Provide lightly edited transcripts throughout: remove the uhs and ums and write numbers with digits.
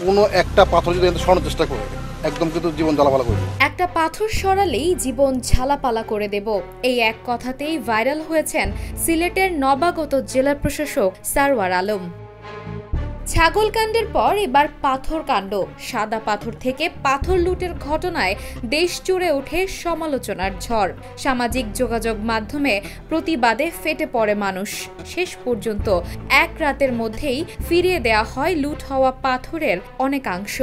কোনো একটা পাথর যদি সরানোর চেষ্টা করে একদম কিন্তু জীবন ঝালাপালা করবে। একটা পাথর সরালেই জীবন ঝালাপালা করে দেব, এই এক কথাতেই ভাইরাল হয়েছেন সিলেটের নবাগত জেলা প্রশাসক সারওয়ার আলম। ছাগলকাণ্ডের পর এবার পাথর কাণ্ড। সাদা পাথর থেকে পাথর লুটের ঘটনায় দেশ জুড়ে ওঠে সমালোচনার ঝড়। সামাজিক যোগাযোগ মাধ্যমে প্রতিবাদে ফেটে পড়ে মানুষ। শেষ পর্যন্ত এক রাতের মধ্যেই ফিরিয়ে দেয়া হয় লুট হওয়া পাথরের অনেকাংশ।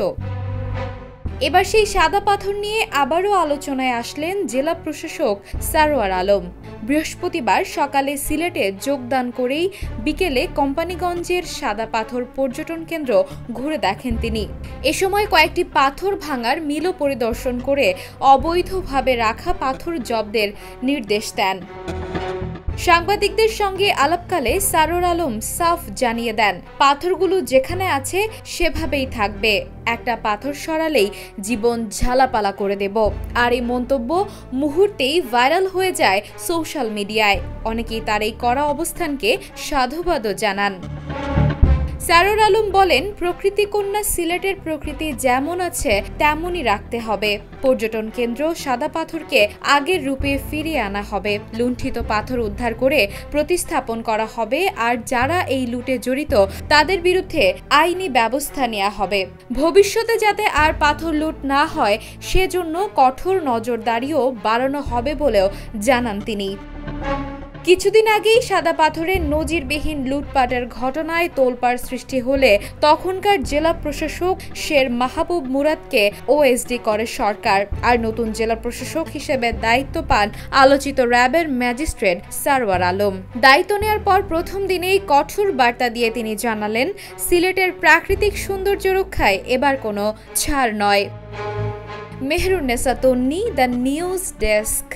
এবার সেই সাদা পাথর নিয়ে আবারও আলোচনায় আসলেন জেলা প্রশাসক সারওয়ার আলম। বৃহস্পতিবার সকালে সিলেটে যোগদান করেই বিকেলে কোম্পানিগঞ্জের সাদা পাথর পর্যটন কেন্দ্র ঘুরে দেখেন তিনি। এ সময় কয়েকটি পাথর ভাঙার মিলও পরিদর্শন করে অবৈধভাবে রাখা পাথর জব্দের নির্দেশ দেন। সাংবাদিকদের সঙ্গে আলাপকালে সারওয়ার আলম সাফ জানিয়ে দেন, পাথরগুলো যেখানে আছে সেভাবেই থাকবে, একটা পাথর সরালেই জীবন ঝালাপালা করে দেব। আর এই মন্তব্য মুহূর্তেই ভাইরাল হয়ে যায় সোশ্যাল মিডিয়ায়। অনেকেই তার এই কড়া অবস্থানকে সাধুবাদও জানান। সারওয়ার আলম বলেন, প্রকৃতি কন্যা সিলেটের প্রকৃতি যেমন আছে তেমনই রাখতে হবে। পর্যটন কেন্দ্র সাদা পাথরকে আগের রূপে ফিরিয়ে আনা হবে। লুণ্ঠিত পাথর উদ্ধার করে প্রতিস্থাপন করা হবে। আর যারা এই লুটে জড়িত তাদের বিরুদ্ধে আইনি ব্যবস্থা নেওয়া হবে। ভবিষ্যতে যাতে আর পাথর লুট না হয় সেজন্য কঠোর নজরদারিও বাড়ানো হবে বলেও জানান তিনি। কিছুদিন আগেই সাদা পাথরের নজিরবিহীন লুটপাটের ঘটনায় তোলপাড় সৃষ্টি হলে তখনকার জেলা প্রশাসক শের মাহবুব মুরাদকে ওএসডি করে সরকার। আর নতুন জেলা প্রশাসক হিসেবে দায়িত্ব পান আলোচিত র্যাবের ম্যাজিস্ট্রেট সারওয়ার আলম। দায়িত্ব নেওয়ার পর প্রথম দিনেই কঠোর বার্তা দিয়ে তিনি জানালেন, সিলেটের প্রাকৃতিক সৌন্দর্য রক্ষায় এবার কোনো ছাড় নয়। মেহরুন্নেসা তন্নি, দ্য নিউজ ডেস্ক।